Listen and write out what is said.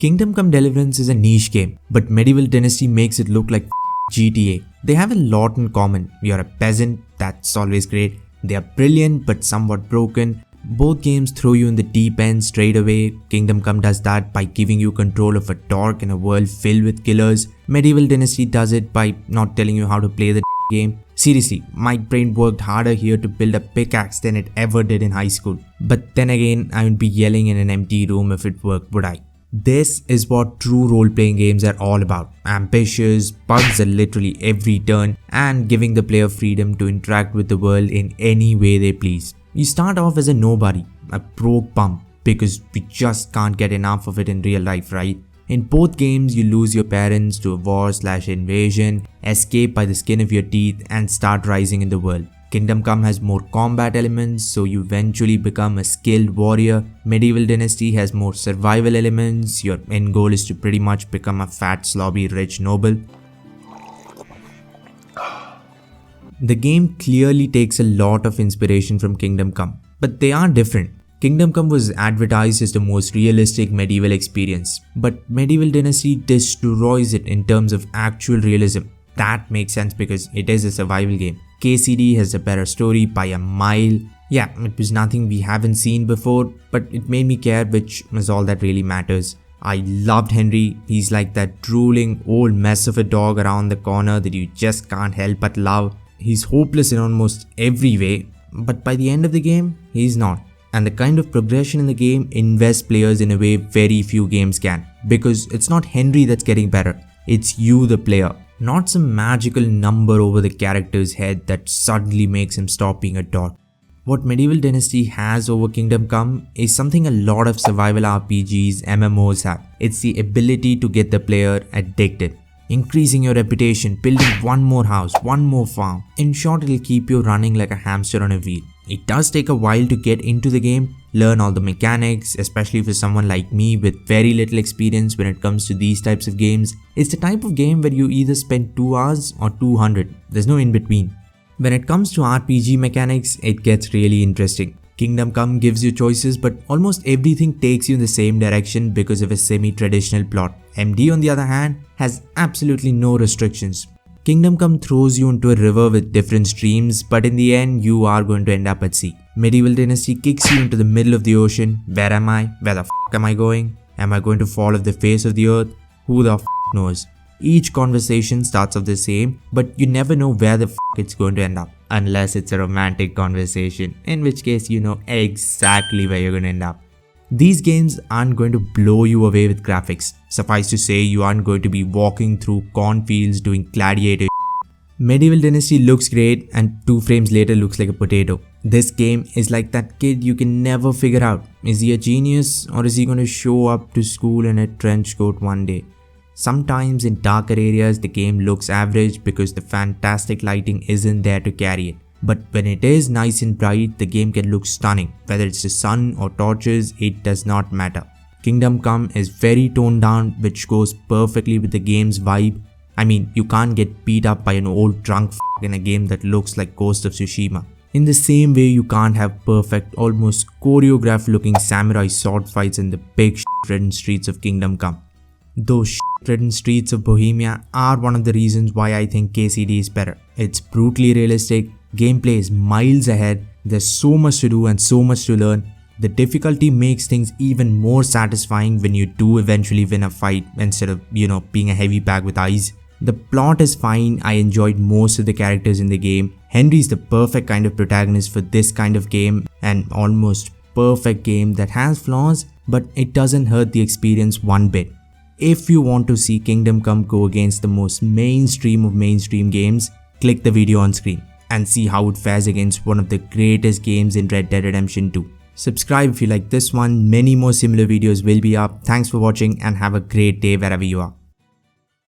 Kingdom Come Deliverance is a niche game, but Medieval Dynasty makes it look like GTA. They have a lot in common. You're a peasant, that's always great. They are brilliant but somewhat broken. Both games throw you in the deep end straight away. Kingdom Come does that by giving you control of a dork in a world filled with killers. Medieval Dynasty does it by not telling you how to play the game. Seriously, my brain worked harder here to build a pickaxe than it ever did in high school. But then again, I would be yelling in an empty room if it worked, would I? This is what true role-playing games are all about. Ambitious, bugs at literally every turn, and giving the player freedom to interact with the world in any way they please. You start off as a nobody, a broke bum, because we just can't get enough of it in real life, right? In both games, you lose your parents to a war/invasion, escape by the skin of your teeth, and start rising in the world. Kingdom Come has more combat elements, so you eventually become a skilled warrior. Medieval Dynasty has more survival elements. Your end goal is to pretty much become a fat, slobby, rich noble. The game clearly takes a lot of inspiration from Kingdom Come, but they are different. Kingdom Come was advertised as the most realistic medieval experience, but Medieval Dynasty destroys it in terms of actual realism. That makes sense because it is a survival game. KCD has a better story by a mile. Yeah, it was nothing we haven't seen before, but it made me care, which is all that really matters. I loved Henry. He's like that drooling old mess of a dog around the corner that you just can't help but love. He's hopeless in almost every way, but by the end of the game, he's not. And the kind of progression in the game invests players in a way very few games can. Because it's not Henry that's getting better, it's you the player. Not some magical number over the character's head that suddenly makes him stop being a dot. What Medieval Dynasty has over Kingdom Come is something a lot of survival RPGs, MMOs have. It's the ability to get the player addicted. Increasing your reputation, building one more house, one more farm. In short, it'll keep you running like a hamster on a wheel. It does take a while to get into the game, learn all the mechanics, especially for someone like me with very little experience when it comes to these types of games. It's the type of game where you either spend 2 hours or 200. There's no in between. When it comes to RPG mechanics, it gets really interesting. Kingdom Come gives you choices, but almost everything takes you in the same direction because of a semi-traditional plot. MD on the other hand has absolutely no restrictions. Kingdom Come throws you into a river with different streams, but in the end you are going to end up at sea. Medieval Dynasty kicks you into the middle of the ocean. Where am I? Where the f am I going? Am I going to fall off the face of the earth? Who the f knows? Each conversation starts off the same, but you never know where the f it's going to end up. Unless it's a romantic conversation, in which case you know exactly where you're going to end up. These games aren't going to blow you away with graphics. Suffice to say, you aren't going to be walking through cornfields doing gladiator. Medieval Dynasty looks great and 2 frames later looks like a potato. This game is like that kid you can never figure out. Is he a genius or is he going to show up to school in a trench coat one day? Sometimes in darker areas the game looks average because the fantastic lighting isn't there to carry it. But when it is nice and bright, the game can look stunning. Whether it's the sun or torches, it does not matter. Kingdom Come is very toned down, which goes perfectly with the game's vibe. I mean, you can't get beat up by an old drunk in a game that looks like Ghost of Tsushima. In the same way, you can't have perfect, almost choreographed looking samurai sword fights in the big shit-ridden streets of Kingdom Come. Those shit-ridden streets of Bohemia are one of the reasons why I think KCD is better. It's brutally realistic. Gameplay is miles ahead, there's so much to do and so much to learn. The difficulty makes things even more satisfying when you do eventually win a fight instead of, being a heavy bag with eyes. The plot is fine, I enjoyed most of the characters in the game. Henry's the perfect kind of protagonist for this kind of game, an almost perfect game that has flaws, but it doesn't hurt the experience one bit. If you want to see Kingdom Come go against the most mainstream of mainstream games, click the video on screen and see how it fares against one of the greatest games in Red Dead Redemption 2. Subscribe if you like this one, many more similar videos will be up. Thanks for watching and have a great day wherever you are.